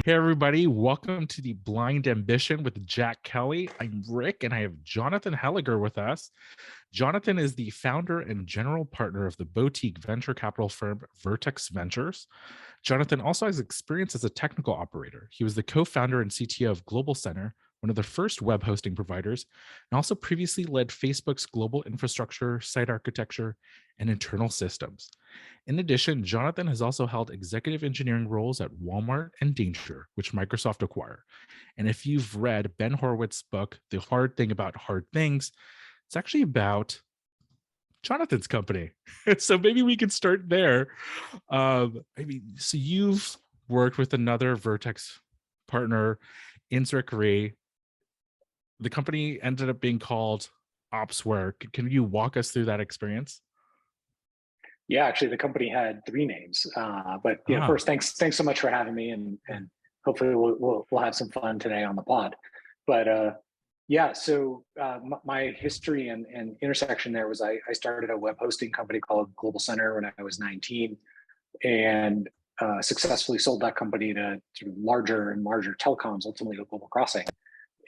Hey, everybody. Welcome to the Blind Ambition with Jack Kelly. I'm Rick, and I have Jonathan Heiliger with us. Jonathan is the founder and general partner of the boutique venture capital firm Vertex Ventures. Jonathan also has experience as a technical operator. He was the co-founder and CTO of Global Center, one of the first web hosting providers, and also previously led Facebook's global infrastructure, site architecture, and internal systems. In addition, Jonathan has also held executive engineering roles at Walmart and Danger, which Microsoft acquired. And if you've read Ben Horowitz's book, The Hard Thing About Hard Things, it's actually about Jonathan's company. So maybe we can start there. So you've worked with another Vertex partner, Insric Ray. The company ended up being called Opsware. Can you walk us through that experience? Yeah, actually, the company had three names. But first, thanks so much for having me, and hopefully we'll have some fun today on the pod. But so my history and intersection there was I started a web hosting company called Global Center when I was 19, and successfully sold that company to larger and larger telecoms, ultimately to Global Crossing.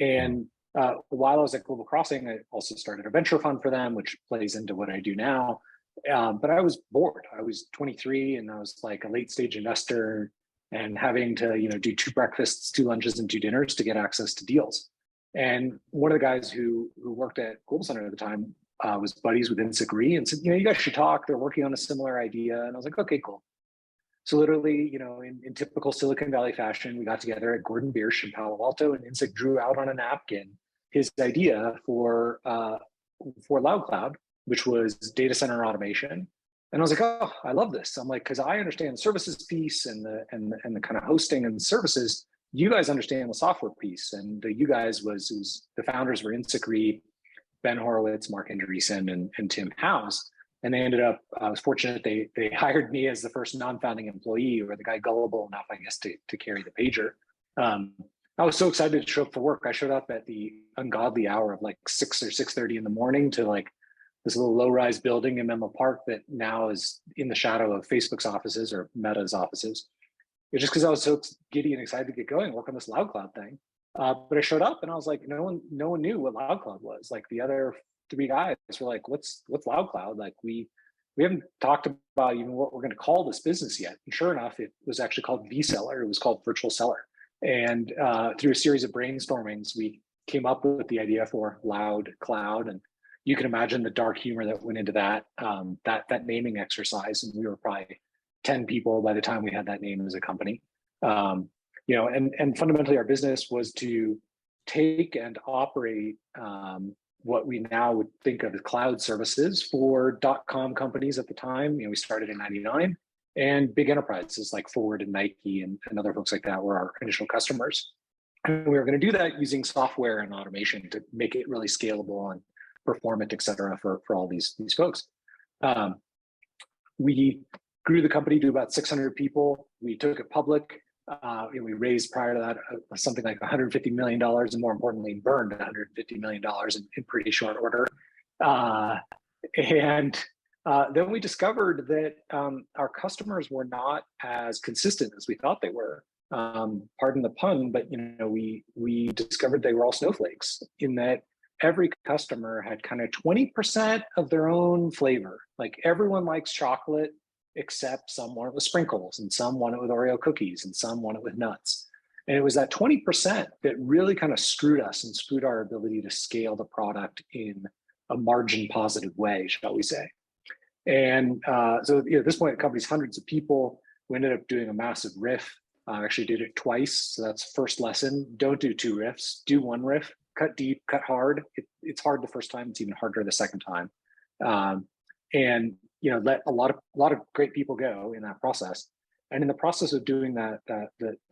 And while I was at Global Crossing, I also started a venture fund for them, which plays into what I do now. But I was bored. I was 23 and I was like a late stage investor and having to, do 2 breakfasts, 2 lunches, and 2 dinners to get access to deals. And one of the guys who worked at Global Center at the time was buddies with Insric Ray and said, you guys should talk. They're working on a similar idea. And I was like, okay, cool. So literally, in typical Silicon Valley fashion, we got together at Gordon Biersch in Palo Alto, and Insric drew out on a napkin his idea for Loud Cloud, which was data center automation. And I was like, oh, I love this. I'm like, because I understand the services piece and the kind of hosting and services. You guys understand the software piece. And the you guys was the founders were Insric Ray, Ben Horowitz, Mark Andreessen, and Tim Howes. And they ended up, I was fortunate they hired me as the first non-founding employee, or the guy gullible enough, I guess, to carry the pager. I was so excited to show up for work. I showed up at the ungodly hour of like 6 or 6:30 in the morning to like this little low-rise building in Menlo Park that now is in the shadow of Facebook's offices or Meta's offices. It's just because I was so giddy and excited to get going, work on this Loud Cloud thing. But I showed up and I was like, no one knew what Loud Cloud was. Like the other 3 guys were like, what's Loud Cloud? Like we haven't talked about even what we're going to call this business yet. And sure enough, it was actually called vSeller. It was called Virtual Seller. And through a series of brainstormings, we came up with the idea for Loud Cloud. And you can imagine the dark humor that went into that naming exercise. And we were probably 10 people by the time we had that name as a company. And fundamentally our business was to take and operate what we now would think of as cloud services for .com companies at the time. We started in 99, and big enterprises like Ford and Nike and other folks like that were our initial customers. And we were going to do that using software and automation to make it really scalable and performant, et cetera, for all these folks. We grew the company to about 600 people. We took it public. We raised prior to that something like $150 million, and more importantly, burned $150 million in pretty short order. Then we discovered that our customers were not as consistent as we thought they were. Pardon the pun, but we discovered they were all snowflakes in that every customer had kind of 20% of their own flavor. Like everyone likes chocolate, except some want it with sprinkles, and some want it with Oreo cookies, and some want it with nuts. And it was that 20% that really kind of screwed us and screwed our ability to scale the product in a margin positive way, shall we say. And so at this point, the company's hundreds of people. We ended up doing a massive riff. Actually did it twice. So that's first lesson. Don't do 2 riffs, do 1 riff, cut deep, cut hard. It's hard the first time, it's even harder the second time. And let a lot of great people go in that process. And in the process of doing the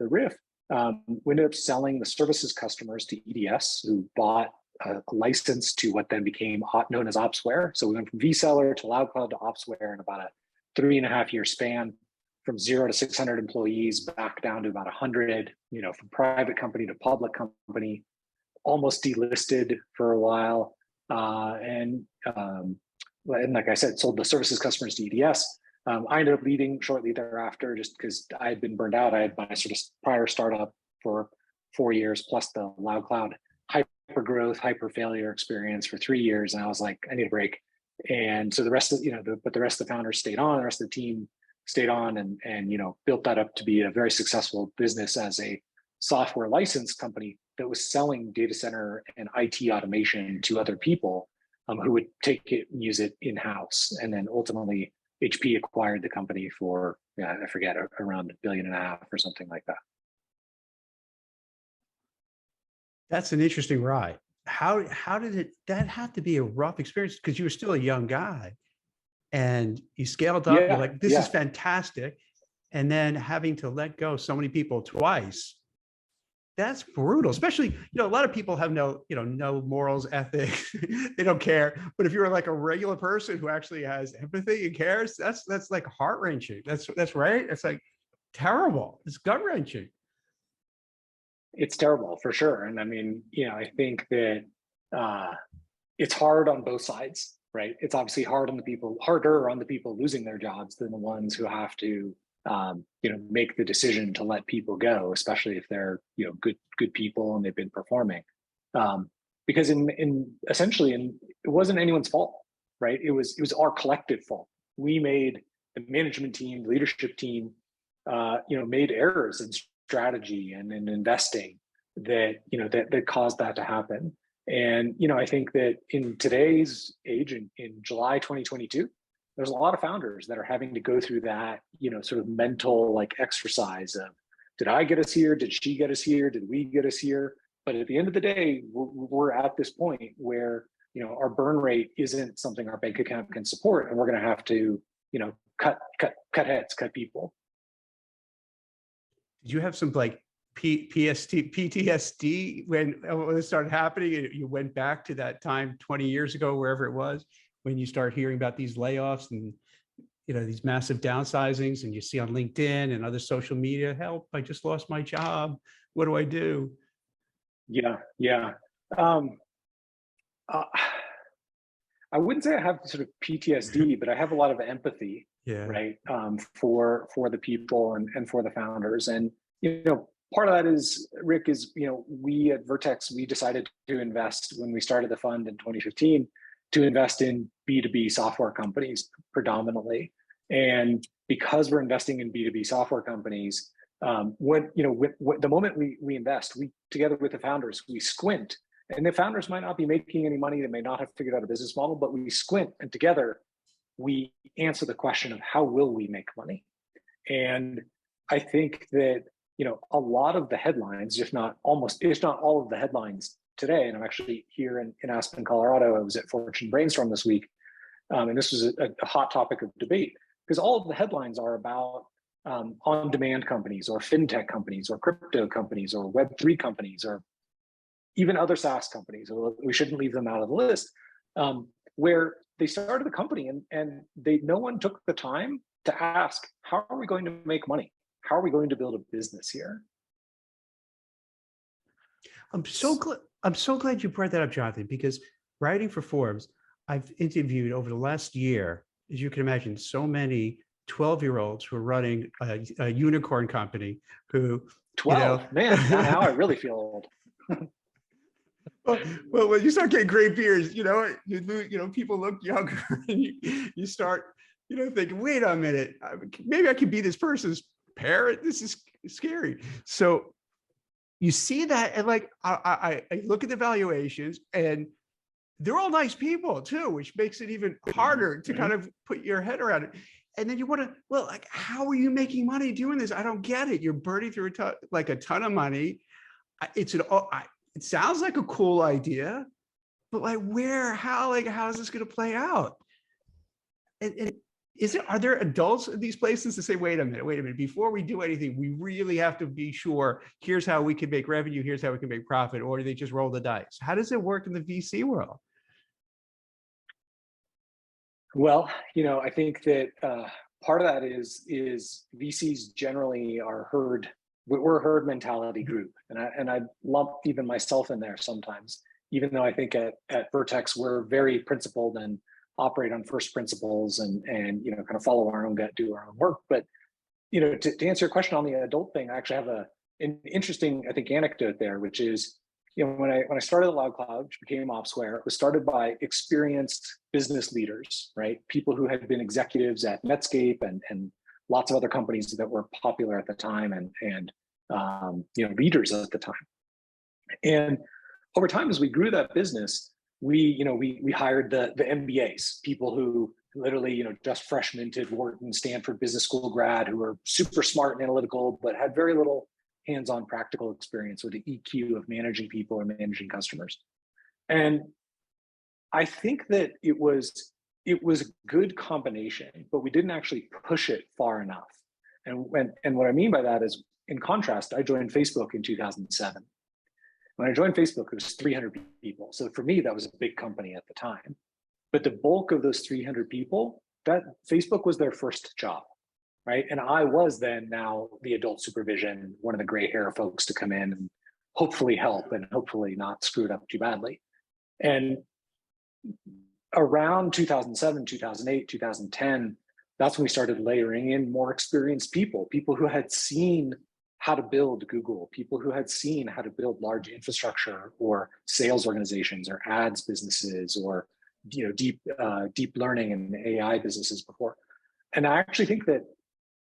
riff, we ended up selling the services customers to EDS, who bought a license to what then became known as Opsware. So we went from vSeller to Loud Cloud to Opsware in about a 3.5-year span, from 0 to 600 employees, back down to about 100. From private company to public company, almost delisted for a while, and like I said, sold the services customers to EDS. I ended up leaving shortly thereafter just because I had been burned out. I had my sort of prior startup for 4 years plus the Loud Cloud hyper growth, hyper failure experience for 3 years. And I was like, I need a break. And so the rest of, but the rest of the founders stayed on, the rest of the team stayed on and, built that up to be a very successful business as a software license company that was selling data center and IT automation to other people who would take it and use it in-house. And then ultimately HP acquired the company for, I forget, around $1.5 billion or something like that. That's an interesting ride. How did that have to be a rough experience? Because you were still a young guy and you scaled up, you're like, this is fantastic. And then having to let go so many people twice, that's brutal. Especially, a lot of people have no morals, ethics, they don't care. But if you're like a regular person who actually has empathy and cares, that's like heart-wrenching. That's right. It's like terrible. It's gut-wrenching. It's terrible for sure. And I mean, I think that it's hard on both sides, right? It's obviously harder on the people losing their jobs than the ones who have to, make the decision to let people go, especially if they're, good people and they've been performing. Because essentially it wasn't anyone's fault, right? It was our collective fault. We made the management team, the leadership team, made errors in strategy and in investing that caused that to happen. And I think that in today's age, in July 2022, there's a lot of founders that are having to go through that sort of mental exercise of, did I get us here? Did she get us here? Did we get us here? But at the end of the day, we're at this point where our burn rate isn't something our bank account can support, and we're going to have to cut heads, cut people. Did you have some PTSD when it started happening? You went back to that time 20 years ago, wherever it was, when you start hearing about these layoffs and these massive downsizings, and you see on LinkedIn and other social media, help, I just lost my job. What do I do? Yeah. I wouldn't say I have sort of PTSD, but I have a lot of empathy, right, for the people and for the founders. And part of that is, Rick, is we at Vertex, we decided to invest when we started the fund in 2015 to invest in B2B software companies predominantly. And because we're investing in B2B software companies, the moment we invest, we together with the founders, we squint. And the founders might not be making any money, they may not have figured out a business model, but we squint, and together we answer the question of how will we make money? And I think that a lot of the headlines, if not all of the headlines today, and I'm actually here in Aspen, Colorado. I was at Fortune Brainstorm this week, and this was a hot topic of debate, because all of the headlines are about on-demand companies or fintech companies or crypto companies or Web3 companies or even other SaaS companies. We shouldn't leave them out of the list, where they started the company and no one took the time to ask, how are we going to make money? How are we going to build a business here? I'm so glad you brought that up, Jonathan, because writing for Forbes, I've interviewed over the last year, as you can imagine, so many 12-year-olds who are running a unicorn company who 12, man, now I really feel old. Well, when you start getting gray beards, people look younger, and you start, thinking, wait a minute, maybe I could be this person's parent. This is scary. So you see that, and I look at the valuations, and they're all nice people too, which makes it even harder to kind of put your head around it. And then you want to, how are you making money doing this? I don't get it. You're burning through a ton of money. It sounds like a cool idea, but how is this going to play out? And are there adults in these places to say, wait a minute, before we do anything, we really have to be sure, here's how we can make revenue, here's how we can make profit, or do they just roll the dice? How does it work in the VC world? Well, I think that part of that is VCs generally are we're a herd mentality group. And I lump even myself in there sometimes, even though I think at Vertex, we're very principled and operate on first principles and you know, kind of follow our own gut, do our own work. But you know, to answer your question on the adult thing, I actually have an interesting, I think, anecdote there, which is, you know, when I started at LoudCloud, which became Opsware, it was started by experienced business leaders, right? People who had been executives at Netscape and lots of other companies that were popular at the time and you know, leaders at the time. And over time, as we grew that business, we hired the MBAs, people who literally, you know, just fresh minted Wharton, Stanford Business School grad, who were super smart and analytical, but had very little hands-on practical experience with the EQ of managing people or managing customers. And I think that it was a good combination, but we didn't actually push it far enough. And what I mean by that is, in contrast, I joined Facebook in 2007. When I joined Facebook, it was 300 people. So for me, that was a big company at the time. But the bulk of those 300 people, that Facebook was their first job, right? And I was then now the adult supervision, one of the gray hair folks to come in and hopefully help and hopefully not screw it up too badly. And around 2007, 2008, 2010, that's when we started layering in more experienced people who had seen how to build Google, people who had seen how to build large infrastructure or sales organizations or ads businesses or, you know, deep learning and AI businesses before. And I actually think that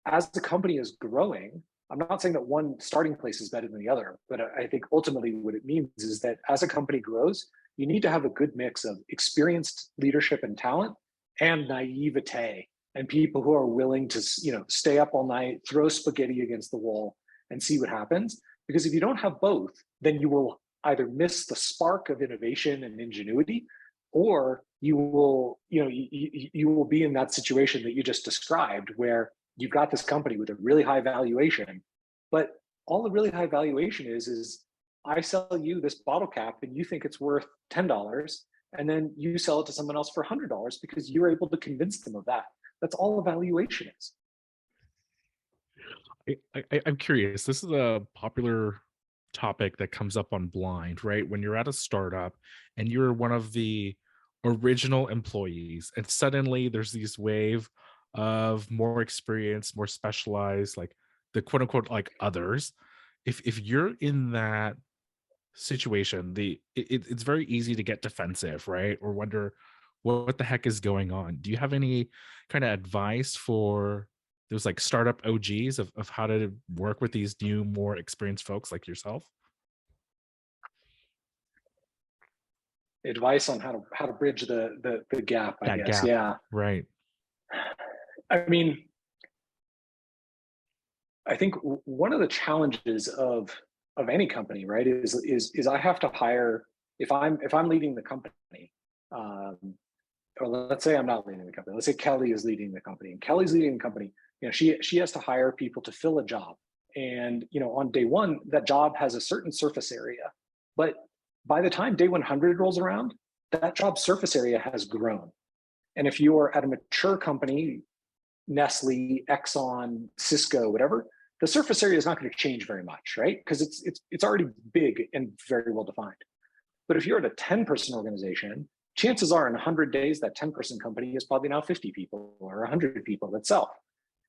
as the company is growing, I'm not saying that one starting place is better than the other, but I think ultimately what it means is that as a company grows, you need to have a good mix of experienced leadership and talent and naivete and people who are willing to, you know, stay up all night, throw spaghetti against the wall and see what happens. Because if you don't have both, then you will either miss the spark of innovation and ingenuity, or you will, you know, you will be in that situation that you just described, where you've got this company with a really high valuation, but all the really high valuation is I sell you this bottle cap and you think it's worth $10, and then you sell it to someone else for $100 because you're able to convince them of that. That's all the valuation is. I'm curious. This is a popular topic that comes up on Blind, right? When you're at a startup and you're one of the original employees, and suddenly there's this wave of more experienced, more specialized, like the quote unquote like others. If you're in that situation, it's very easy to get defensive, right? Or wonder what the heck is going on. Do you have any kind of advice for those like startup OGs of how to work with these new, more experienced folks like yourself? Advice on how to bridge the gap, I That guess. gap, Yeah. right. I mean, I think one of the challenges of any company, right, is I have to hire, if I'm leading the company, or let's say I'm not leading the company. Let's say Kelly is leading the company, and Kelly's leading the company. You know, she has to hire people to fill a job, and you know, on day one, that job has a certain surface area, but by the time day 100 rolls around, that job surface area has grown. And if you're at a mature company, Nestle, Exxon, Cisco, whatever, the surface area is not going to change very much, right? Because it's already big and very well defined. But if you're at a 10-person organization, chances are in 100 days, that 10-person company is probably now 50 people or 100 people itself.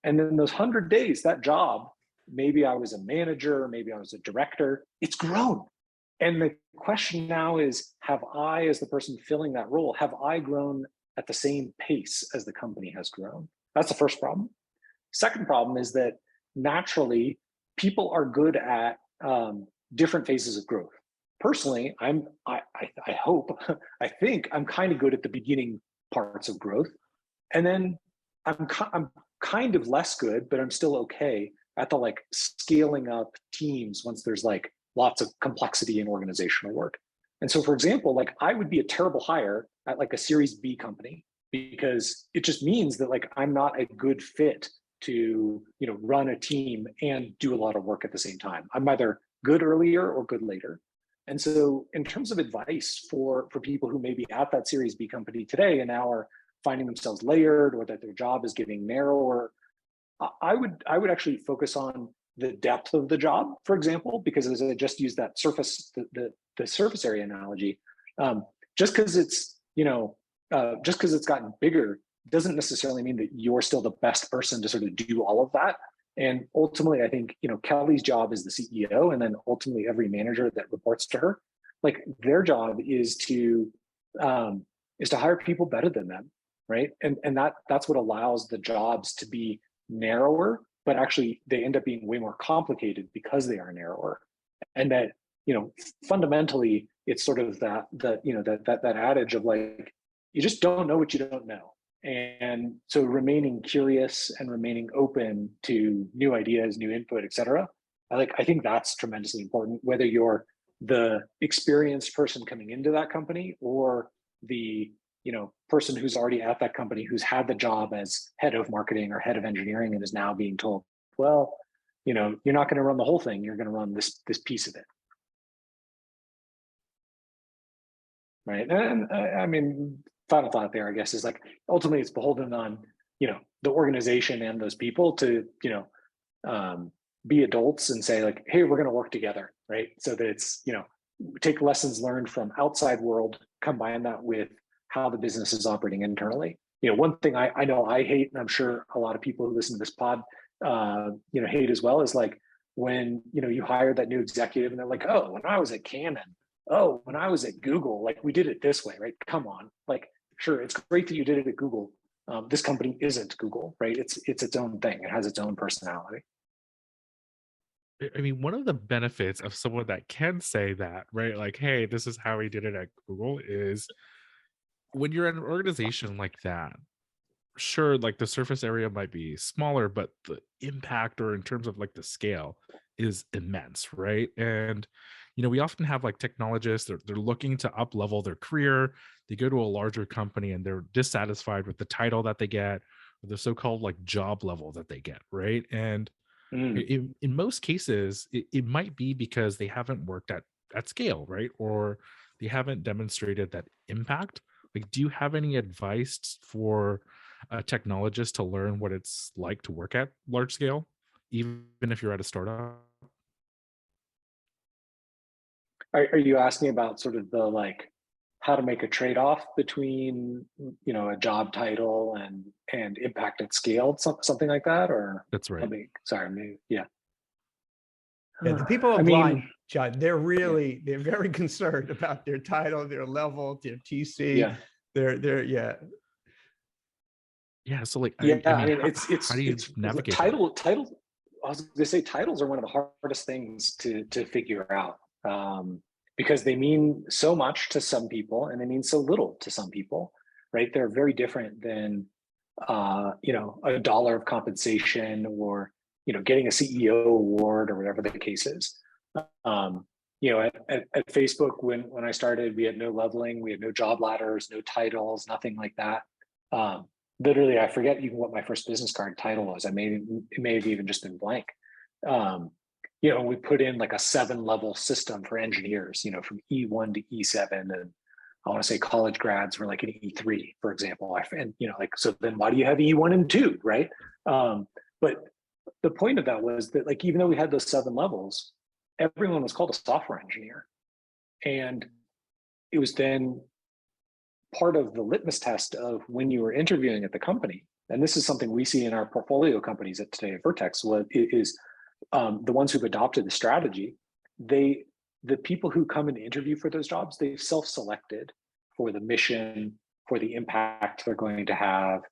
And then those 100 days, that job, maybe I was a manager, maybe I was a director, it's grown. And the question now is, have I, as the person filling that role, have I grown at the same pace as the company has grown? That's the first problem. Second problem is that naturally, people are good at different phases of growth. Personally, I hope, I think I'm kind of good at the beginning parts of growth. And then I'm kind of less good, but I'm still okay at the like scaling up teams once there's like lots of complexity in organizational work. And so, for example, like I would be a terrible hire at like a Series B company, because it just means that like I'm not a good fit to, you know, run a team and do a lot of work at the same time. I'm either good earlier or good later. And so in terms of advice for people who may be at that Series B company today and now are finding themselves layered, or that their job is getting narrower, I would actually focus on the depth of the job, for example, because as I just used that surface, the surface area analogy, just because it's, you know, just because it's gotten bigger doesn't necessarily mean that you're still the best person to sort of do all of that. And ultimately, I think, Kelly's job is the CEO, and then ultimately every manager that reports to her, like their job is to hire people better than them, right? And that's what allows the jobs to be narrower, but actually they end up being way more complicated because they are narrower. And that, fundamentally, it's sort of that adage of like, you just don't know what you don't know. And so remaining curious and remaining open to new ideas, new input, et cetera, I think that's tremendously important, whether you're the experienced person coming into that company or the person who's already at that company, who's had the job as head of marketing or head of engineering and is now being told, well, you're not going to run the whole thing, you're going to run this piece of it. Right. And I mean, final thought there, I guess, is like, ultimately it's beholden on, the organization and those people to, be adults and say like, hey, we're going to work together. Right. So that it's, take lessons learned from outside world, combine that with how the business is operating internally. One thing I know I hate, and I'm sure a lot of people who listen to this pod, hate as well, is like when, you hire that new executive and they're like, oh, when I was at Canon, oh, when I was at Google, like we did it this way, right? Come on. Like, sure, it's great that you did it at Google. This company isn't Google, right? It's its own thing. It has its own personality. I mean, one of the benefits of someone that can say that, right? Like, hey, this is how we did it at Google, is when you're at an organization like that, sure, like the surface area might be smaller, but the impact, or in terms of like the scale, is immense, right? And we often have like technologists, they're looking to up level their career. They go to a larger company and they're dissatisfied with the title that they get, or the so-called like job level that they get, right? And in most cases, it might be because they haven't worked at scale, right? Or they haven't demonstrated that impact. Like, do you have any advice for a technologist to learn what it's like to work at large scale, even if you're at a startup? Are you asking about sort of the like how to make a trade-off between a job title and impact at scale, something like that? Or That's right. Sorry, maybe, yeah. Yeah, the people I of mean, Blind, John, they're very concerned about their title, their level, their TC. Yeah. They're Yeah. So like, yeah, I mean, it's how do you navigate title. I was going to say titles are one of the hardest things to figure out, because they mean so much to some people and they mean so little to some people, right? They're very different than a dollar of compensation, or getting a CEO award, or whatever the case is. At Facebook, when I started, we had no leveling, we had no job ladders, no titles, nothing like that. Literally, I forget even what my first business card title was. It may have even just been blank. We put in like a 7-level system for engineers, from E1 to E7, and I want to say college grads were like an E3, for example. And so then why do you have E1 and 2, right? But the point of that was that, like, even though we had those 7 levels, everyone was called a software engineer, and it was then part of the litmus test of when you were interviewing at the company. And this is something we see in our portfolio companies today at Vertex, is the ones who've adopted the strategy. The people who come and interview for those jobs, they've self-selected for the mission, for the impact they're going to have,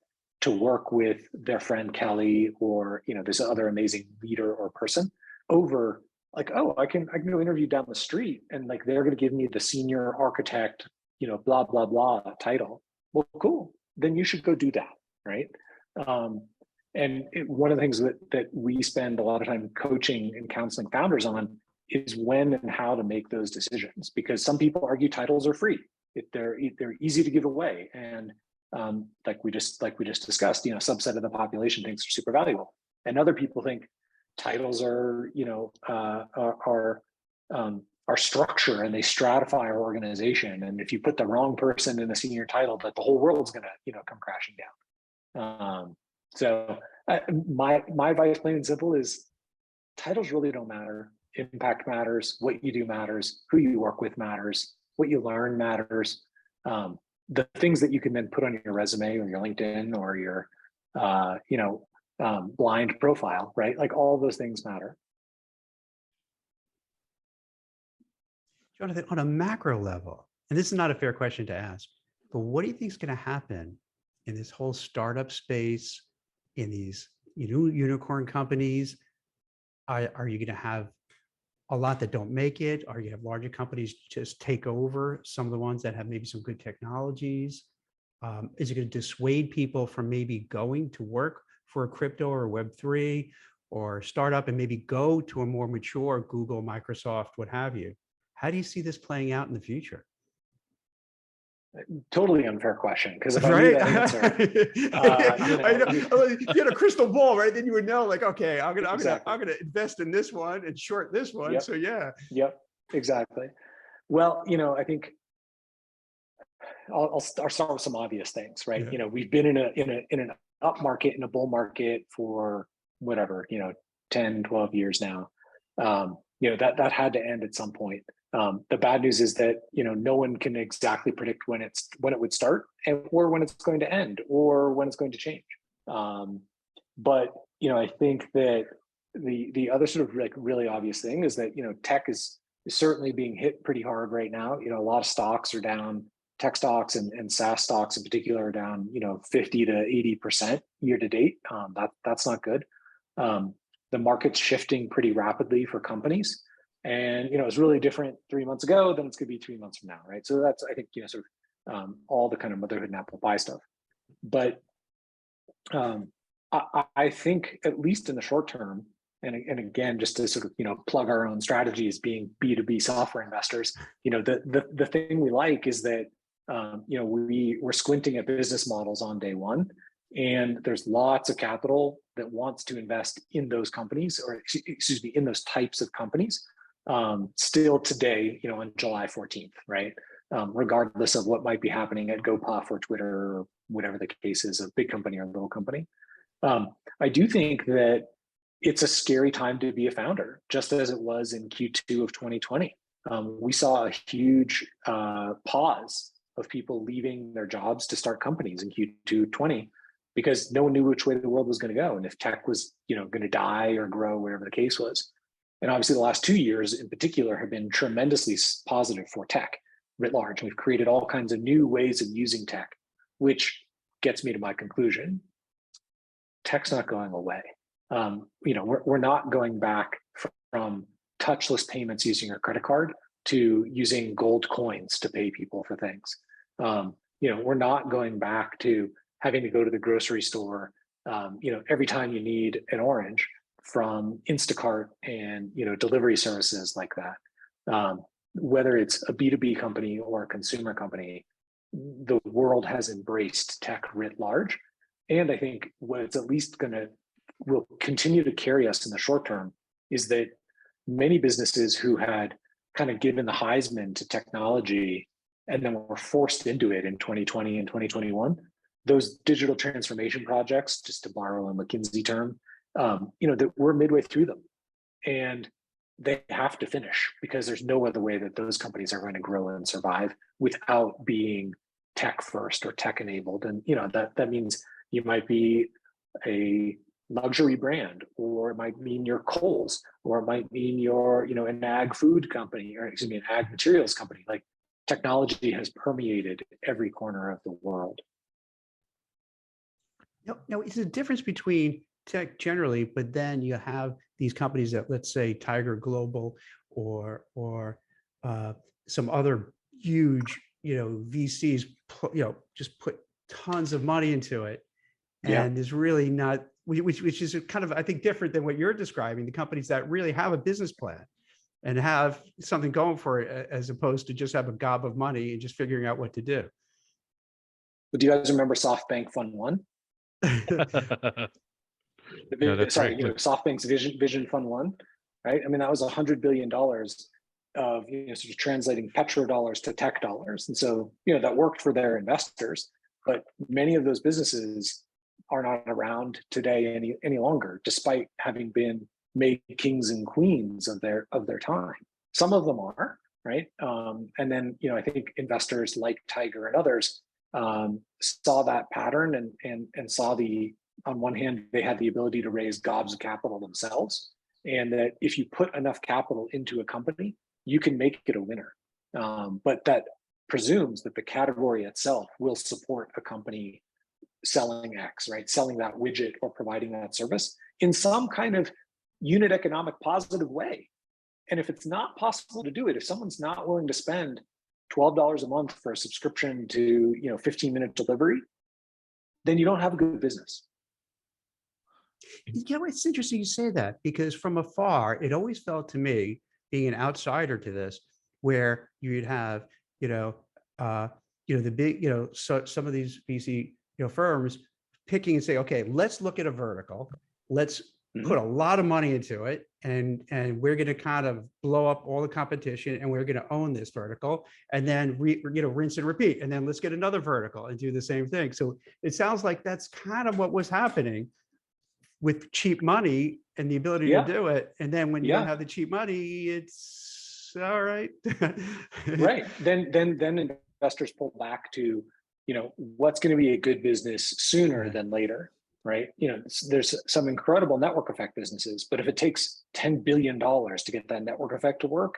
to work with their friend Kelly, or this other amazing leader or person, over like, oh, I can go interview down the street and like they're going to give me the senior architect, blah blah blah title. Well, cool. Then you should go do that, right? And one of the things that we spend a lot of time coaching and counseling founders on is when and how to make those decisions, because some people argue titles are free. They're easy to give away, and like we just discussed, subset of the population thinks they're super valuable, and other people think titles are our structure, and they stratify our organization. And if you put the wrong person in a senior title, that the whole world's going to come crashing down. So my advice, plain and simple, is titles really don't matter. Impact matters. What you do matters. Who you work with matters. What you learn matters. the things that you can then put on your resume or your LinkedIn or your, blind profile, right? Like all those things matter. Jonathan, on a macro level, and this is not a fair question to ask, but what do you think is going to happen in this whole startup space, in these unicorn companies? Are you going to have a lot that don't make it? Are you going to have larger companies just take over some of the ones that have maybe some good technologies? Is it going to dissuade people from maybe going to work for a crypto or Web3 or startup and maybe go to a more mature Google, Microsoft, what have you? How do you see this playing out in the future? Totally unfair question, because if I knew that answer, I know. If you had a crystal ball, right? Then you would know, like, okay, I'm gonna invest in this one and short this one. Yep. So yeah. Yep, exactly. Well, I think I'll start with some obvious things, right? Yeah. We've been in an up market, in a bull market for whatever, 10, 12 years now. That had to end at some point. The bad news is that no one can exactly predict when it would start, or when it's going to end, or when it's going to change. But I think that the other sort of like really obvious thing is that tech is certainly being hit pretty hard right now. A lot of stocks are down. Tech stocks and SaaS stocks in particular are down 50 to 80% year to date. That's not good. The market's shifting pretty rapidly for companies. And it's really different 3 months ago than it's going to be 3 months from now, right? So that's, I think, sort of all the kind of motherhood and apple pie stuff. But I think, at least in the short term, and again, just to sort of plug our own strategy as being B2B software investors, the thing we like is that we're squinting at business models on day one, and there's lots of capital that wants to invest in those companies, or excuse me, in those types of companies. Still today, on July 14th, right? Regardless of what might be happening at GoPuff or Twitter or whatever the case is, a big company or a little company. I do think that it's a scary time to be a founder, just as it was in Q2 of 2020. We saw a huge pause of people leaving their jobs to start companies in Q2 20, because no one knew which way the world was going to go, and if tech was going to die or grow, whatever the case was. And obviously the last 2 years in particular have been tremendously positive for tech writ large. We've created all kinds of new ways of using tech, which gets me to my conclusion. Tech's not going away. We're not going back from touchless payments using your credit card to using gold coins to pay people for things. We're not going back to having to go to the grocery store, every time you need an orange, from Instacart and delivery services like that. Whether it's a B2B company or a consumer company, the world has embraced tech writ large. And I think what it's at least will continue to carry us in the short term is that many businesses who had kind of given the Heisman to technology and then were forced into it in 2020 and 2021, those digital transformation projects, just to borrow a McKinsey term, that we're midway through them, and they have to finish, because there's no other way that those companies are going to grow and survive without being tech first or tech enabled. And that means you might be a luxury brand, or it might mean you're Kohl's, or it might mean you're an ag food company, or excuse me, an ag materials company. Like, technology has permeated every corner of the world. No, it's a difference between tech generally, but then you have these companies that, let's say, Tiger Global or some other huge VCs just put tons of money into it, and is really not, which is kind of, I think, different than what you're describing, the companies that really have a business plan and have something going for it, as opposed to just have a gob of money and just figuring out what to do. But do you guys remember SoftBank Fund 1? Yeah, that's Sorry, right. SoftBank's Vision Fund 1, right? I mean, that was $100 billion of sort of translating petrodollars to tech dollars, and so that worked for their investors. But many of those businesses are not around today any longer, despite having been made kings and queens of their time. Some of them are, right, and then I think investors like Tiger and others saw that pattern and saw on one hand, they had the ability to raise gobs of capital themselves. And that if you put enough capital into a company, you can make it a winner. But that presumes that the category itself will support a company selling X, right? Selling that widget or providing that service in some kind of unit economic positive way. And if it's not possible to do it, if someone's not willing to spend $12 a month for a subscription to 15-minute delivery, then you don't have a good business. It's interesting you say that, because from afar, it always felt to me, being an outsider to this, where you'd have, the big, so some of these VC, firms picking and say, okay, let's look at a vertical, let's put a lot of money into it, and we're going to kind of blow up all the competition, and we're going to own this vertical, and then rinse and repeat, and then let's get another vertical and do the same thing. So it sounds like that's kind of what was happening with cheap money and the ability to do it. And then when you don't have the cheap money, it's all right. Right. Then investors pull back to, what's going to be a good business sooner than later, right? There's some incredible network effect businesses, but if it takes $10 billion to get that network effect to work,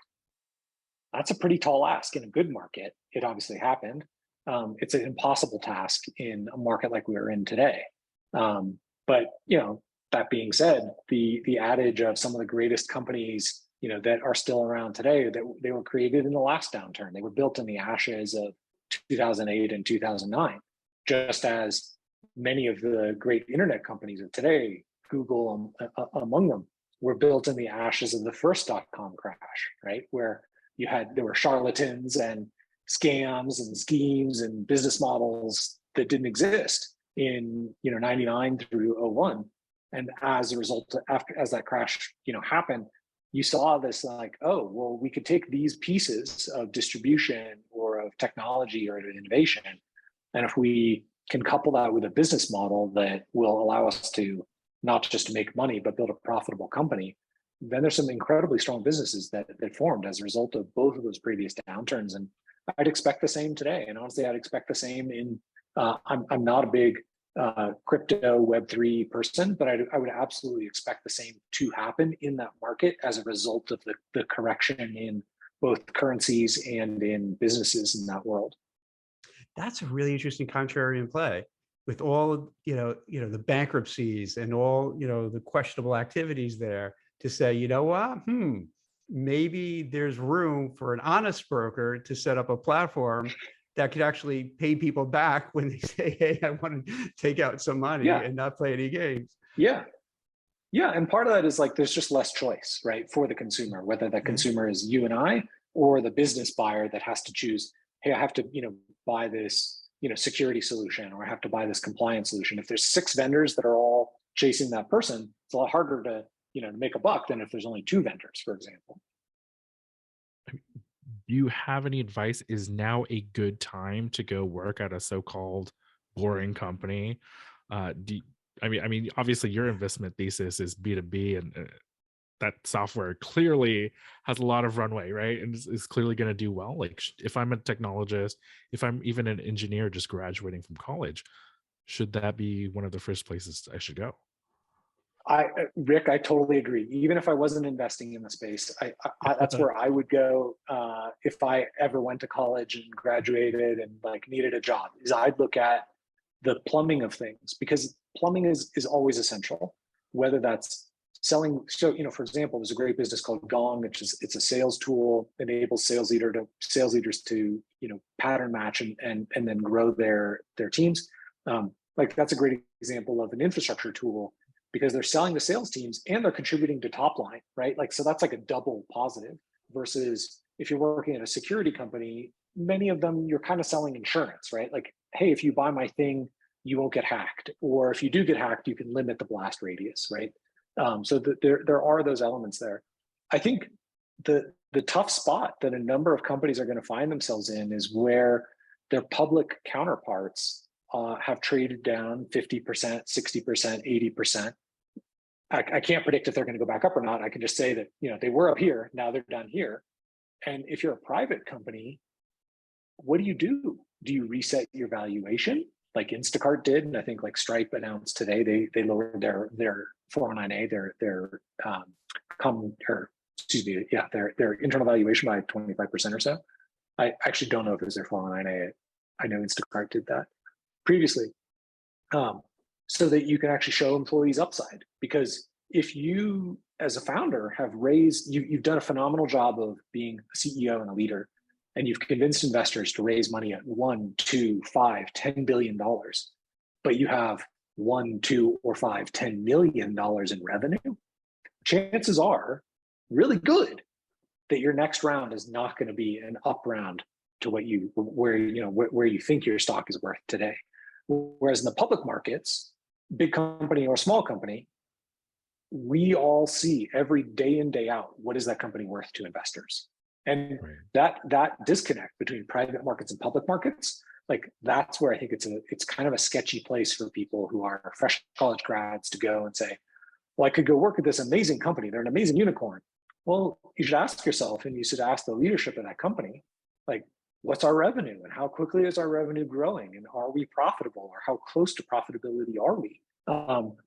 that's a pretty tall ask in a good market. It obviously happened. It's an impossible task in a market like we are in today. But that being said, the adage of some of the greatest companies, that are still around today, that they were created in the last downturn. They were built in the ashes of 2008 and 2009, just as many of the great internet companies of today, Google among them, were built in the ashes of the first .com crash, right? Where there were charlatans and scams and schemes and business models that didn't exist in 99 through 01. And as a result, as that crash happened, you saw this like, oh, well, we could take these pieces of distribution or of technology or innovation, and if we can couple that with a business model that will allow us to not just to make money, but build a profitable company, then there's some incredibly strong businesses that formed as a result of both of those previous downturns. And I'd expect the same today. And honestly, I'd expect the same in, I'm not a big crypto Web3 person, but I would absolutely expect the same to happen in that market as a result of the correction in both currencies and in businesses in that world. That's a really interesting contrarian play, with all the bankruptcies and all the questionable activities there, to say, what, maybe there's room for an honest broker to set up a platform that could actually pay people back when they say, hey, I want to take out some money and not play any games. Yeah. And part of that is like, there's just less choice, right? For the consumer, whether that consumer is you and I, or the business buyer that has to choose, hey, I have to, buy this, security solution, or I have to buy this compliance solution. If there's 6 vendors that are all chasing that person, it's a lot harder to, make a buck than if there's only 2 vendors, for example. Do you have any advice? Is now a good time to go work at a so-called boring company? I mean, obviously your investment thesis is B2B, and that software clearly has a lot of runway, right? And is clearly going to do well. Like, if I'm a technologist, if I'm even an engineer just graduating from college, should that be one of the first places I should go? Rick, I totally agree. Even if I wasn't investing in the space, that's where I would go if I ever went to college and graduated and like needed a job. Is I'd look at the plumbing of things, because plumbing is always essential. Whether that's selling, so for example, there's a great business called Gong, which is it's a sales tool, enables sales leaders to pattern match and then grow their teams. Like that's a great example of an infrastructure tool, because they're selling to sales teams and they're contributing to top line, right? Like, so that's like a double positive, versus if you're working at a security company, many of them, you're kind of selling insurance, right? Like, hey, if you buy my thing, you won't get hacked. Or if you do get hacked, you can limit the blast radius, right? So there are those elements there. I think the tough spot that a number of companies are going to find themselves in is where their public counterparts have traded down 50%, 60%, 80%. I can't predict if they're going to go back up or not. I can just say that they were up here, now they're down here. And if you're a private company, what do you do? do you reset your valuation like Instacart did? And I think like Stripe announced today, they lowered their 409A, their internal valuation by 25% or so. I actually don't know if it was their 409A. I know Instacart did that previously, so that you can actually show employees upside. Because if you, as a founder, have you've done a phenomenal job of being a CEO and a leader, and you've convinced investors to raise money at $1, $2, $5, $10 billion, but you have $1, $2, or $5, $10 million in revenue, chances are really good that your next round is not going to be an up round to where you think your stock is worth today. Whereas in the public markets, big company or small company, we all see every day in, day out, what is that company worth to investors? And that disconnect between private markets and public markets, like that's where I think it's kind of a sketchy place for people who are fresh college grads to go and say, well, I could go work at this amazing company. They're an amazing unicorn. Well, you should ask yourself, and you should ask the leadership of that company, like, what's our revenue and how quickly is our revenue growing? And are we profitable, or how close to profitability are we?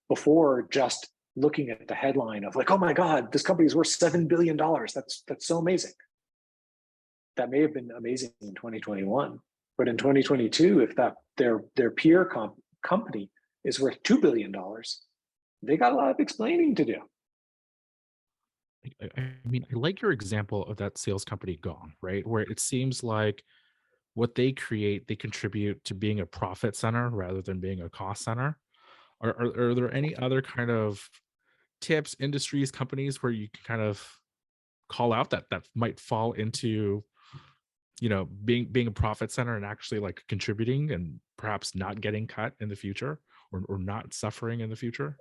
Before just looking at the headline of like, oh my God, this company is worth $7 billion. That's so amazing. That may have been amazing in 2021, but in 2022, if their peer company is worth $2 billion, they got a lot of explaining to do. I mean, I like your example of that sales company Gong, right? Where it seems like what they create, they contribute to being a profit center rather than being a cost center. Are there any other kind of tips, industries, companies where you can kind of call out that might fall into, being a profit center and actually like contributing and perhaps not getting cut in the future, or not suffering in the future?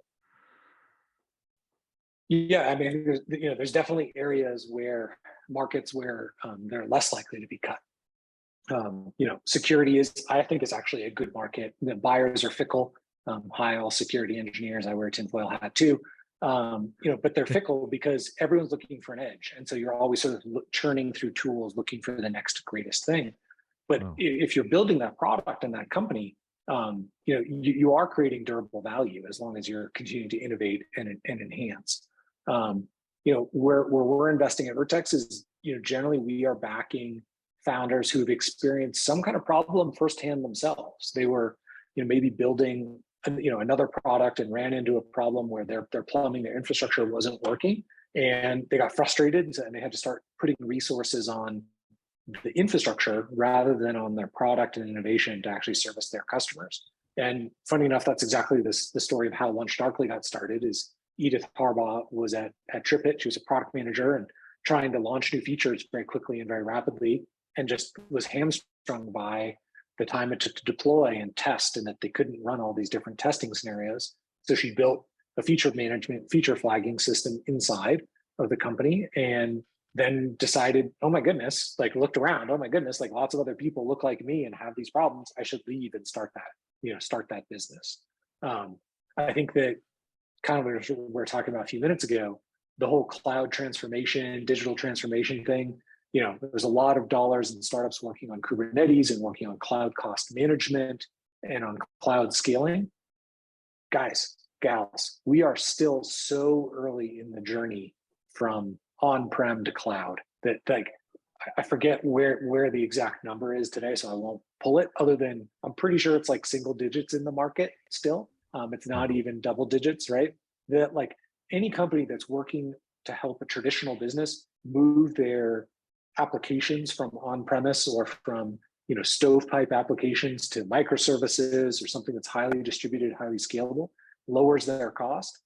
Yeah, I mean, there's definitely markets where they're less likely to be cut. Security I think is actually a good market. The buyers are fickle. Hi, all security engineers. I wear a tinfoil hat too. But they're fickle because everyone's looking for an edge, and so you're always sort of churning through tools, looking for the next greatest thing. But if you're building that product and that company, you are creating durable value as long as you're continuing to innovate and enhance. Where we're investing at Vertex is, generally we are backing founders who have experienced some kind of problem firsthand themselves. They were, maybe building, another product and ran into a problem where their plumbing, their infrastructure wasn't working, and they got frustrated and they had to start putting resources on the infrastructure rather than on their product and innovation to actually service their customers. And funny enough, that's exactly the story of how Lunch Darkly got started. Is Edith Harbaugh was at TripIt. She was a product manager and trying to launch new features very quickly and very rapidly, and just was hamstrung by the time it took to deploy and test, and that they couldn't run all these different testing scenarios. So she built a feature flagging system inside of the company, and then decided, oh my goodness, like looked around, oh my goodness, like lots of other people look like me and have these problems. I should leave and start that business. I think that kind of what we were talking about a few minutes ago, the whole cloud transformation, digital transformation thing, there's a lot of dollars in startups working on Kubernetes and working on cloud cost management and on cloud scaling. Guys, gals, we are still so early in the journey from on-prem to cloud that, like, I forget where the exact number is today, so I won't pull it, other than I'm pretty sure it's like single digits in the market still. It's not even double digits, right? That, like, any company that's working to help a traditional business move their applications from on-premise or from stovepipe applications to microservices or something that's highly distributed, highly scalable, lowers their cost.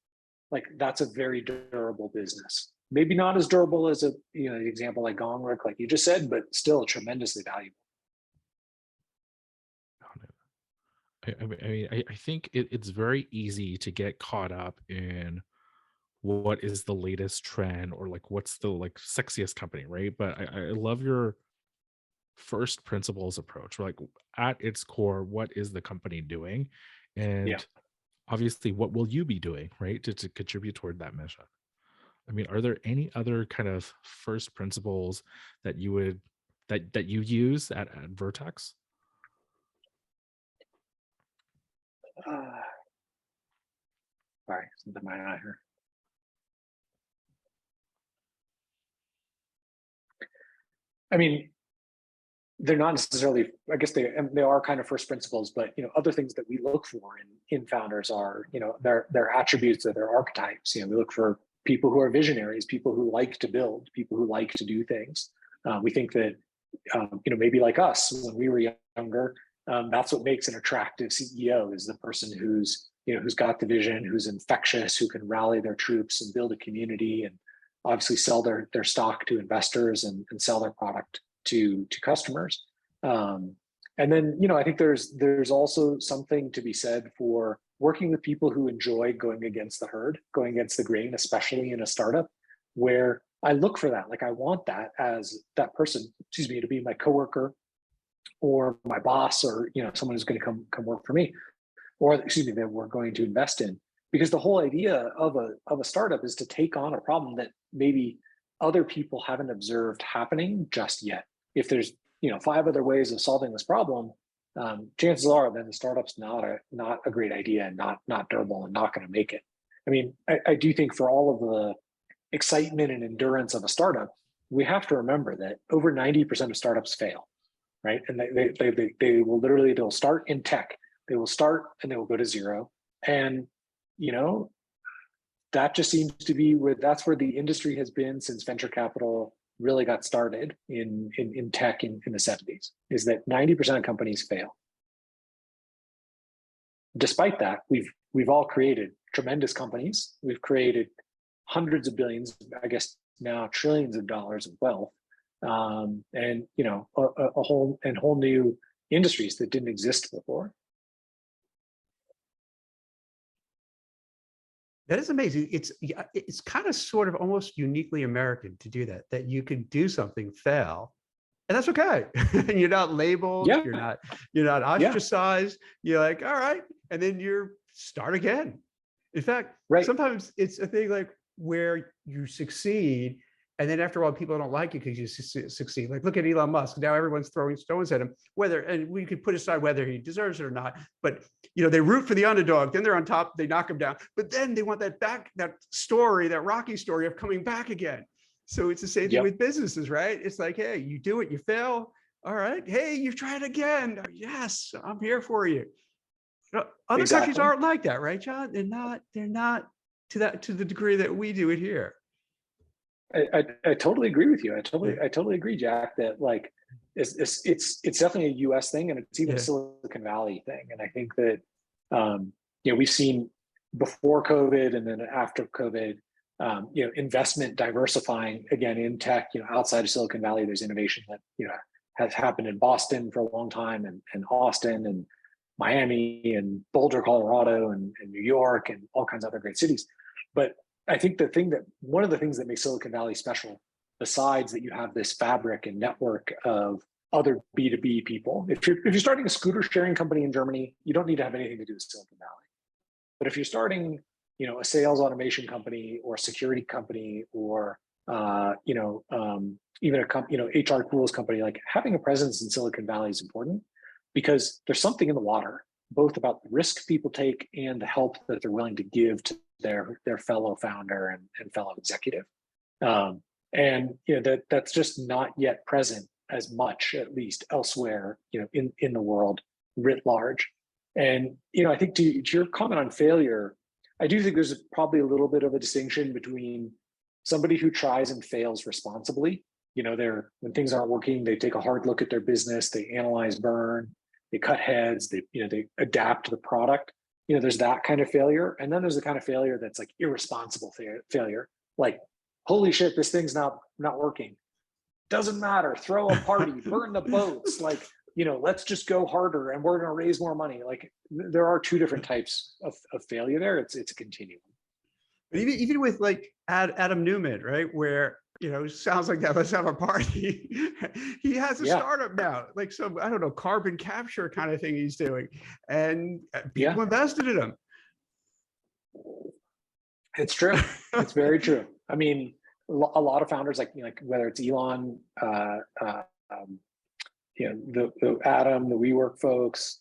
Like, that's a very durable business. Maybe not as durable as an example like Gong, like you just said, but still tremendously valuable. I think it's very easy to get caught up in what is the latest trend, or like what's the like sexiest company, right? But I love your first principles approach. Like, at its core, what is the company doing, and obviously what will you be doing, right, to contribute toward that mission? I mean, are there any other kind of first principles that you would that you use at Vertex? Sorry, something in my eye here. I mean, they're not necessarily, I guess they are kind of first principles, but other things that we look for in founders are, their attributes or their archetypes. We look for people who are visionaries, people who like to build, people who like to do things. We think that, maybe like us when we were younger, that's what makes an attractive CEO, is the person who's got the vision, who's infectious, who can rally their troops and build a community, and obviously sell their stock to investors and sell their product to customers. And then, I think there's also something to be said for working with people who enjoy going against the herd, going against the grain, especially in a startup, where I look for that. Like, I want that as that person, to be my coworker or my boss, or someone who's going to come work for me, or that we're going to invest in. Because the whole idea of a startup is to take on a problem that maybe other people haven't observed happening just yet. If there's 5 other ways of solving this problem, chances are then the startup's not a great idea, and not durable, and not going to make it. I mean, I do think for all of the excitement and endurance of a startup, we have to remember that over 90% of startups fail, right? And they will literally, they'll start in tech, they will start and they will go to zero. And that just seems to be that's where the industry has been since venture capital really got started in tech in the 70s, is that 90% of companies fail. Despite that, we've all created tremendous companies. We've created hundreds of billions, I guess now trillions of dollars of wealth, and a whole new industries that didn't exist before. That is amazing. It's kind of sort of almost uniquely American to do that you can do something, fail, and that's okay. And you're not labeled, yeah. you're not ostracized. Yeah. You're like, all right, and then you start again. In fact, sometimes it's a thing like where you succeed, and then after a while, people don't like you because you succeed. Like, look at Elon Musk. Now everyone's throwing stones at him, and we could put aside whether he deserves it or not. But they root for the underdog. Then they're on top. They knock him down. But then they want that story, that Rocky story of coming back again. So it's the same thing with businesses, right? It's like, hey, you do it, you fail. All right. Hey, you tried again. Yes, I'm here for you. Other countries aren't like that, right, John? They're not to the degree that we do it here. I totally agree with you. I totally agree, Jack, that like it's definitely a US thing, and it's even a Silicon Valley thing. And I think that we've seen before COVID and then after COVID, investment diversifying again in tech. Outside of Silicon Valley, there's innovation that has happened in Boston for a long time, and Austin and Miami and Boulder, Colorado, and New York, and all kinds of other great cities. But I think one of the things that makes Silicon Valley special, besides that you have this fabric and network of other B2B people. If you're starting a scooter sharing company in Germany, you don't need to have anything to do with Silicon Valley. But if you're starting, a sales automation company or a security company, or even a HR tools company, like having a presence in Silicon Valley is important, because there's something in the water, both about the risk people take and the help that they're willing to give to their fellow founder and fellow executive. And that's just not yet present as much, at least elsewhere, in the world writ large. And I think to your comment on failure, I do think there's probably a little bit of a distinction between somebody who tries and fails responsibly. When things aren't working, they take a hard look at their business, they analyze burn, they cut heads, they adapt the product. There's that kind of failure. And then there's the kind of failure that's like irresponsible failure. Like, holy shit, this thing's not working. Doesn't matter. Throw a party, burn the boats. Like, let's just go harder and we're going to raise more money. Like, there are two different types of failure there. It's a continuum. But even with like Adam Newman, right? Where, sounds like that. Let's have a party. He has a startup now, like some, I don't know, carbon capture kind of thing he's doing. And people invested in him. It's true. It's very true. I mean, a lot of founders, like whether it's Elon, the Adam, the WeWork folks,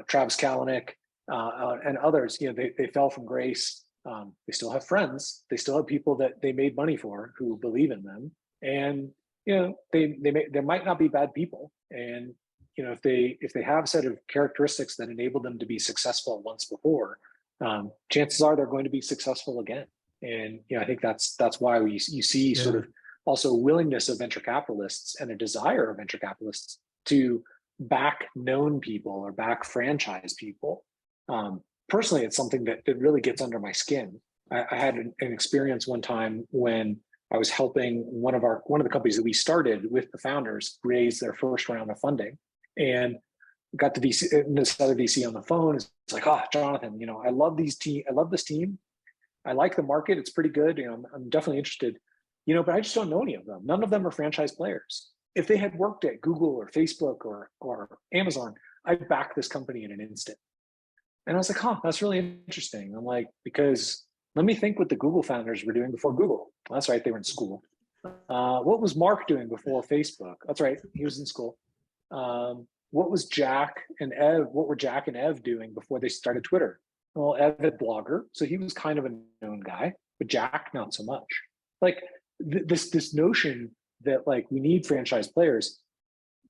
Travis Kalanick, and others, they fell from grace. They still have friends. They still have people that they made money for who believe in them. And, they might not be bad people. And, if they have a set of characteristics that enable them to be successful once before, chances are they're going to be successful again. And, I think that's why you see sort of also willingness of venture capitalists and a desire of venture capitalists to back known people or back franchise people. Personally, it's something that really gets under my skin. I had an experience one time when I was helping one of the companies that we started with the founders raise their first round of funding, and got to this other VC on the phone. It's like, oh, Jonathan, I love this team. I like the market. It's pretty good. I'm definitely interested, but I just don't know any of them. None of them are franchise players. If they had worked at Google or Facebook or Amazon, I'd back this company in an instant. And I was like, that's really interesting. I'm like, because let me think what the Google founders were doing before Google. Well, that's right, they were in school. What was Mark doing before Facebook? That's right, he was in school. What was Jack and Ev? What were Jack and Ev doing before they started Twitter? Well, Ev had Blogger, so he was kind of a known guy, but Jack not so much. Like this notion that like we need franchise players.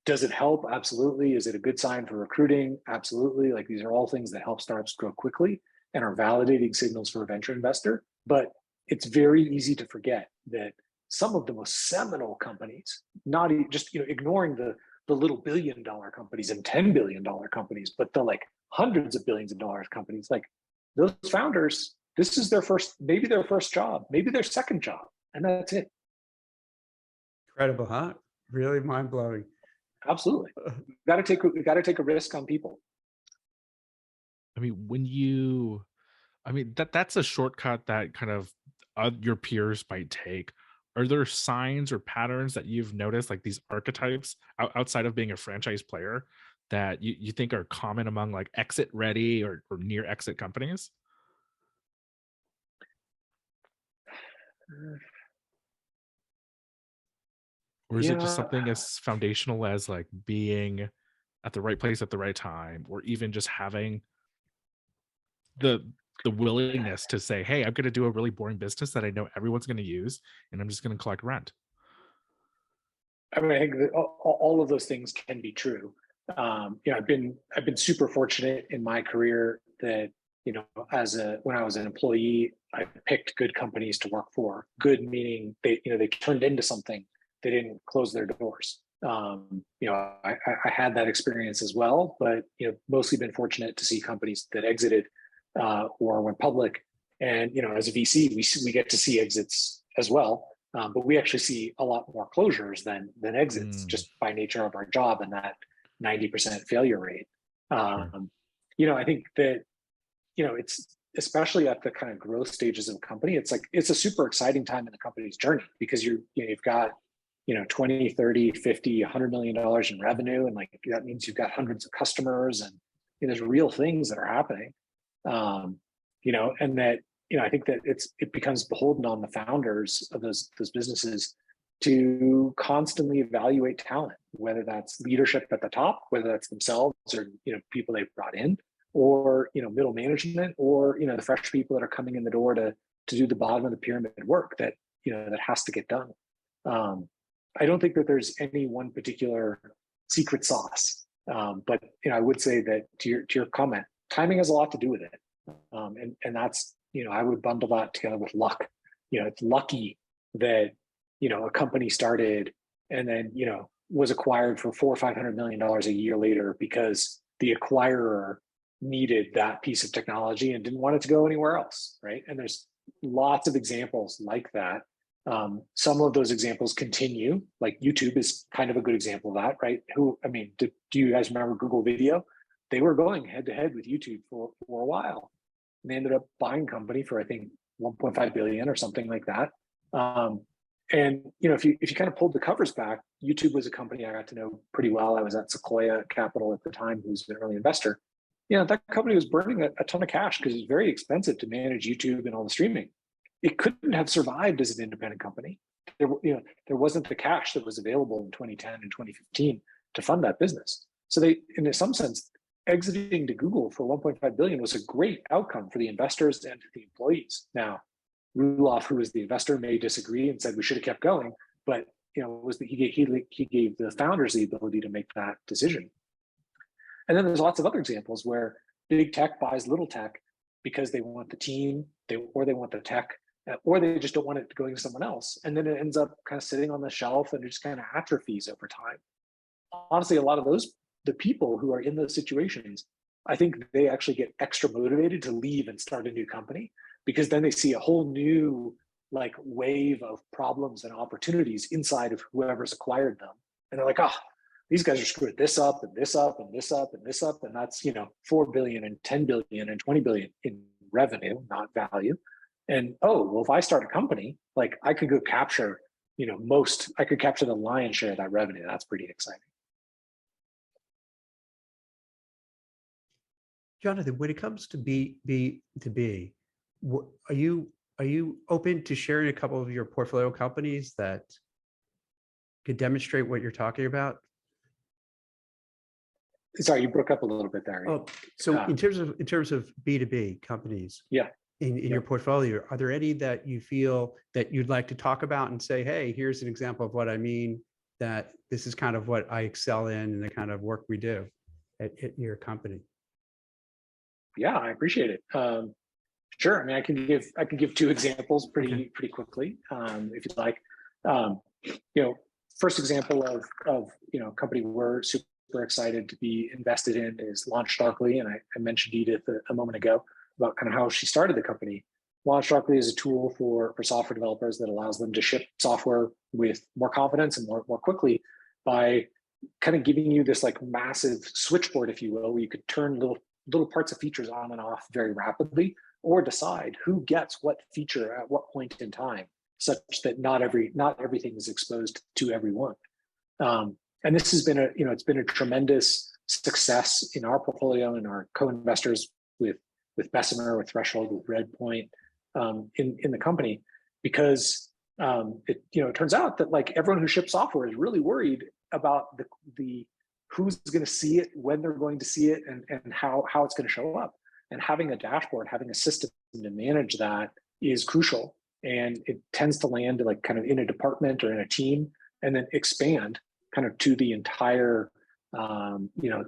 Does it help? Absolutely. Is it a good sign for recruiting? Absolutely. Like these are all things that help startups grow quickly and are validating signals for a venture investor. But it's very easy to forget that some of the most seminal companies, not just ignoring the little $1 billion companies and $10 billion companies, but the like hundreds of billions of dollars companies, like those founders, this is maybe their first job, maybe their second job, and that's it. Incredible, huh? Really mind blowing. Absolutely. We got to take a risk on people. I mean, that's a shortcut that kind of your peers might take. Are there signs or patterns that you've noticed, like these archetypes outside of being a franchise player, that you think are common among like exit ready or near exit companies? Or is it just something as foundational as like being at the right place at the right time, or even just having the willingness to say, hey, I'm going to do a really boring business that I know everyone's going to use, and I'm just going to collect rent? I mean, I think that all of those things can be true. I've been super fortunate in my career that when I was an employee, I picked good companies to work for. Good meaning they turned into something. They didn't close their doors. I had that experience as well, but mostly been fortunate to see companies that exited or went public. And as a VC, we get to see exits as well. But we actually see a lot more closures than exits, just by nature of our job and that 90% failure rate. Sure. I think that it's especially at the kind of growth stages of a company. It's a super exciting time in the company's journey because you've got 20, 30, 50, $100 million in revenue, and like that means you've got hundreds of customers, and there's real things that are happening. And that I think that it becomes beholden on the founders of those businesses to constantly evaluate talent, whether that's leadership at the top, whether that's themselves or people they've brought in, or middle management, or the fresh people that are coming in the door to do the bottom of the pyramid work that that has to get done. I don't think that there's any one particular secret sauce, but I would say that to your comment, timing has a lot to do with it, and that's I would bundle that together with luck. It's lucky that a company started and then was acquired for $400 or $500 million a year later because the acquirer needed that piece of technology and didn't want it to go anywhere else, right? And there's lots of examples like that. Some of those examples continue, like YouTube is kind of a good example of that, right? Do you guys remember Google Video? They were going head to head with YouTube for a while. And they ended up buying company for, I think, 1.5 billion or something like that. And if you kind of pulled the covers back, YouTube was a company I got to know pretty well. I was at Sequoia Capital at the time, who's an early investor. That company was burning a ton of cash because it's very expensive to manage YouTube and all the streaming. It couldn't have survived as an independent company. There wasn't the cash that was available in 2010 and 2015 to fund that business. So they, in some sense, exiting to Google for 1.5 billion was a great outcome for the investors and the employees. Now, Roelof, who was the investor, may disagree and said we should have kept going, but he gave the founders the ability to make that decision. And then there's lots of other examples where big tech buys little tech because they want the team, or they want the tech, or they just don't want it going to someone else. And then it ends up kind of sitting on the shelf and it just kind of atrophies over time. Honestly, a lot of the people who are in those situations, I think they actually get extra motivated to leave and start a new company, because then they see a whole new wave of problems and opportunities inside of whoever's acquired them. And they're like, oh, these guys are screwed this up and this up and this up and this up. And that's, 4 billion and 10 billion and 20 billion in revenue, not value. And, oh, well, if I start a company, I could go capture, I could capture the lion's share of that revenue. That's pretty exciting. Jonathan, when it comes to B2B, are you open to sharing a couple of your portfolio companies that could demonstrate what you're talking about? Sorry, you broke up a little bit there. Oh, so in terms of B2B companies, yeah, in your portfolio, are there any that you feel that you'd like to talk about and say, hey, here's an example of what I mean, that this is kind of what I excel in and the kind of work we do at your company? Yeah, I appreciate it. Sure. I mean, I can give two examples pretty quickly, if you'd like. First example of a company we're super excited to be invested in is LaunchDarkly, and I mentioned Edith a moment ago about kind of how she started the company. LaunchDarkly is a tool for software developers that allows them to ship software with more confidence and more quickly by kind of giving you this massive switchboard, if you will, where you could turn little parts of features on and off very rapidly, or decide who gets what feature at what point in time, such that not everything is exposed to everyone. And this has been it's been a tremendous success in our portfolio and our co-investors with Bessemer, with Threshold, with Redpoint, in the company, because it turns out that everyone who ships software is really worried about the who's going to see it, when they're going to see it, and how it's going to show up. And having a dashboard, having a system to manage that is crucial. And it tends to land kind of in a department or in a team, and then expand kind of to the entire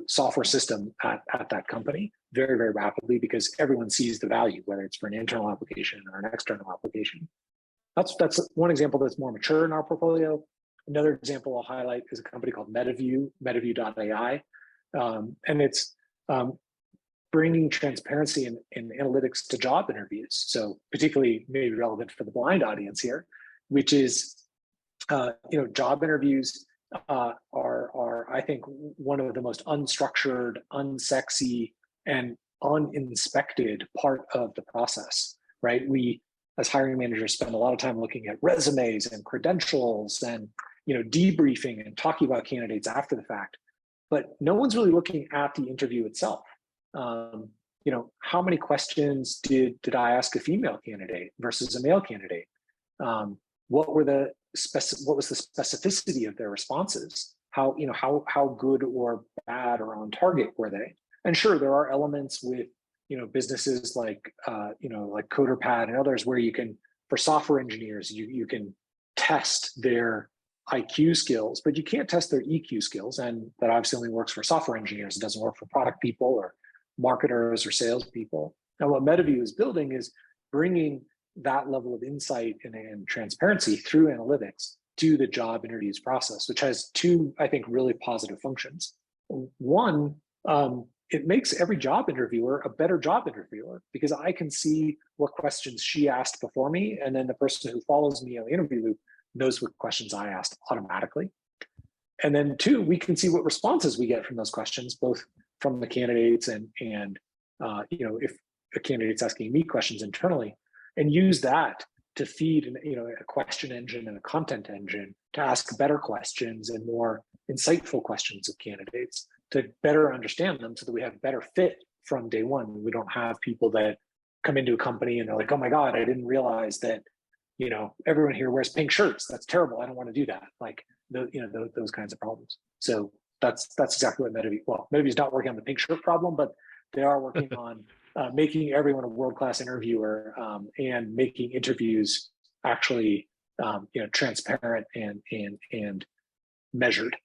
software system at that company very, very rapidly, because everyone sees the value, whether it's for an internal application or an external application. That's one example that's more mature in our portfolio. Another example I'll highlight is a company called MetaView.ai, and it's bringing transparency and analytics to job interviews. So particularly maybe relevant for the blind audience here, which is, job interviews are, I think, one of the most unstructured, unsexy, and uninspected part of the process, right? We, as hiring managers, spend a lot of time looking at resumes and credentials and, debriefing and talking about candidates after the fact, but no one's really looking at the interview itself. How many questions did I ask a female candidate versus a male candidate? What was the specificity of their responses? How good or bad or on target were they? And sure, there are elements with businesses like CoderPad and others where you can, for software engineers, you can test their IQ skills, but you can't test their EQ skills, and that obviously only works for software engineers. It doesn't work for product people or marketers or salespeople. Now, what MetaView is building is bringing that level of insight and transparency through analytics to the job interviews process, which has two, I think, really positive functions. One, it makes every job interviewer a better job interviewer, because I can see what questions she asked before me, and then the person who follows me on the interview loop knows what questions I asked automatically. And then two, we can see what responses we get from those questions, both from the candidates and if a candidate's asking me questions internally, and use that to feed a question engine and a content engine to ask better questions and more insightful questions of candidates to better understand them, so that we have better fit from day one. We don't have people that come into a company and they're like, oh my God, I didn't realize that everyone here wears pink shirts. That's terrible. I don't want to do that. Those kinds of problems. So that's exactly what MetaView. Well, MetaView is not working on the pink shirt problem, but they are working on making everyone a world-class interviewer, and making interviews actually transparent and measured.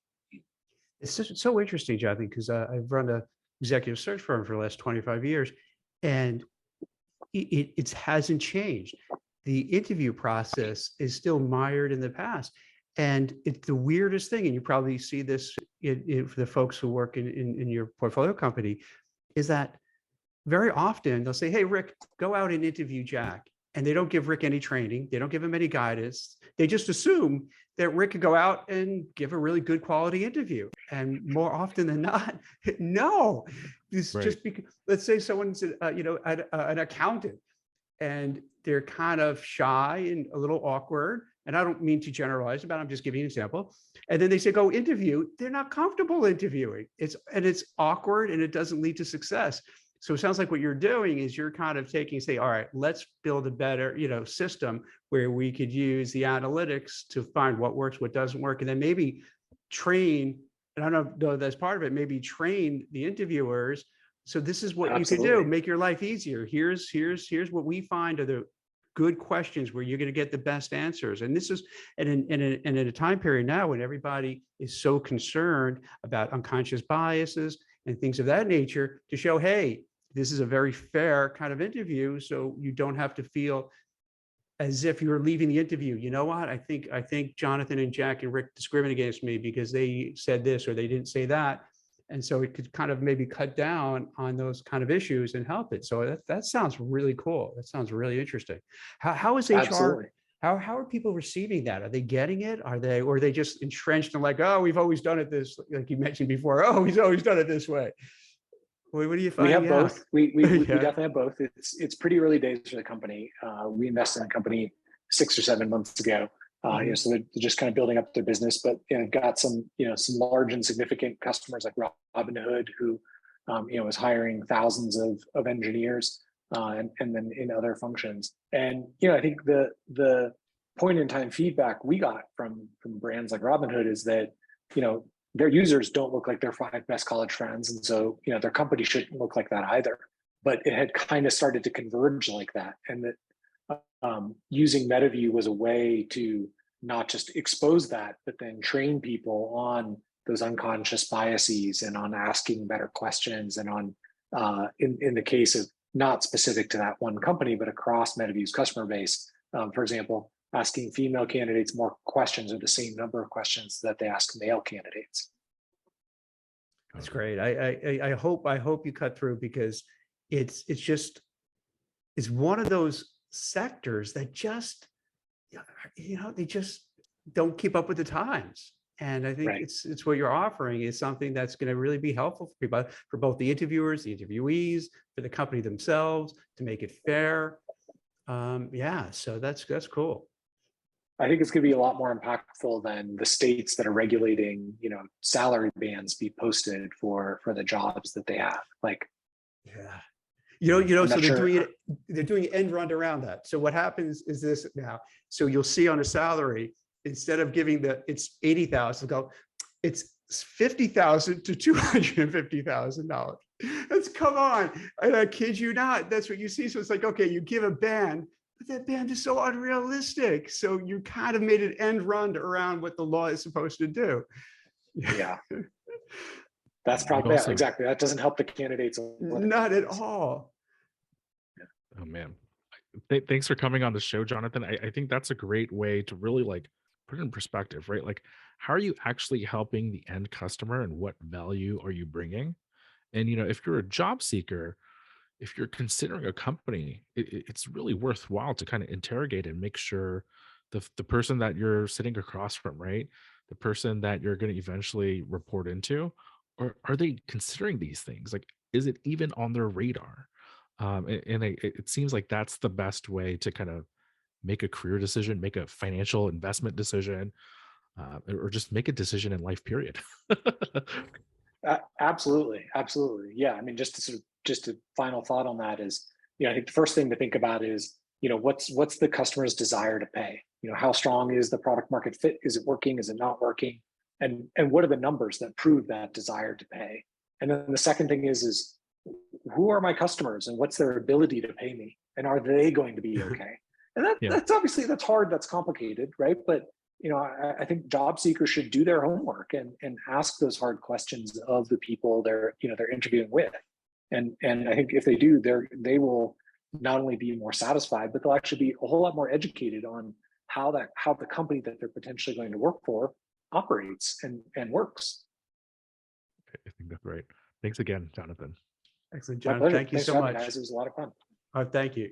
It's so interesting, Jonathan, because I've run an executive search firm for the last 25 years, and it hasn't changed. The interview process is still mired in the past. And it's the weirdest thing, and you probably see this for the folks who work in your portfolio company, is that very often they'll say, hey, Rick, go out and interview Jack. And they don't give Rick any training. They don't give him any guidance. They just assume that Rick could go out and give a really good quality interview. And more often than not, no. It's Right. just because, let's say someone's an accountant, and they're kind of shy and a little awkward. And I don't mean to generalize about it, I'm just giving you an example. And then they say, go interview. They're not comfortable interviewing. It's awkward, and it doesn't lead to success. So it sounds like what you're doing is you're kind of say, all right, let's build a better, system where we could use the analytics to find what works, what doesn't work, and then maybe train, and I don't know that's part of it, maybe train the interviewers. So this is what Absolutely. you can do, make your life easier. Here's what we find are the good questions where you're going to get the best answers. And this is, and in a time period now when everybody is so concerned about unconscious biases and things of that nature, to show, hey, this is a very fair kind of interview, so you don't have to feel as if you're leaving the interview. You know what? I think Jonathan and Jack and Rick discriminated against me because they said this or they didn't say that. And so it could kind of maybe cut down on those kind of issues and help it. So that sounds really cool. That sounds really interesting. How is HR? Absolutely. How are people receiving that? Are they getting it? Or are they just entrenched and like, oh, we've always done it this, like you mentioned before, oh, he's always done it this way. What do you find? We have both. We Yeah. definitely have both. It's pretty early days for the company. We invested in the company 6 or 7 months ago. So they're just kind of building up their business, but got some large and significant customers like Robinhood, who is hiring thousands of engineers, and then in other functions. And I think the point in time feedback we got from brands like Robinhood is that their users don't look like their 5 best college friends, and so their company shouldn't look like that either. But it had kind of started to converge like that, and that using MetaView was a way to not just expose that, but then train people on those unconscious biases and on asking better questions, and on in the case of not specific to that one company, but across MetaView's customer base, for example, asking female candidates more questions or the same number of questions that they ask male candidates. That's great. I hope you cut through, because it's one of those sectors that just they just don't keep up with the times. And I think Right. it's what you're offering is something that's going to really be helpful for people, for both the interviewers, the interviewees, for the company themselves, to make it fair. So that's cool. I think it's going to be a lot more impactful than the states that are regulating, salary bands be posted for the jobs that they have. Like, yeah, so sure. they're doing end run around that. So what happens is this now. So you'll see on a salary, instead of giving it's 80,000, go, it's 50,000 to $250,000. That's, come on. I kid you not. That's what you see. So it's like, okay, you give a band, but that band is so unrealistic. So you kind of made an end run around what the law is supposed to do. Yeah. That's probably exactly. That doesn't help the candidates. Not at all. Oh man. Thanks for coming on the show, Jonathan. I think that's a great way to really put it in perspective, right? Like, how are you actually helping the end customer, and what value are you bringing? And if you're a job seeker, if you're considering a company, it's really worthwhile to kind of interrogate and make sure the person that you're sitting across from, right, the person that you're going to eventually report into, or are they considering these things? Like, is it even on their radar? It seems like that's the best way to kind of make a career decision, make a financial investment decision, or just make a decision in life, period. Absolutely. Yeah. I mean, just a final thought on that is, I think the first thing to think about is, what's the customer's desire to pay? How strong is the product market fit? Is it working? Is it not working? and what are the numbers that prove that desire to pay? And then the second thing is who are my customers and what's their ability to pay me? And are they going to be okay? And that's obviously, that's hard, that's complicated, right? But I think job seekers should do their homework and ask those hard questions of the people they're interviewing with. And I think if they do, they will not only be more satisfied, but they'll actually be a whole lot more educated on how the company that they're potentially going to work for operates and works. I think that's right. Thanks again, Jonathan. Excellent, John. Thank you so much. Guys. It was a lot of fun. Thank you.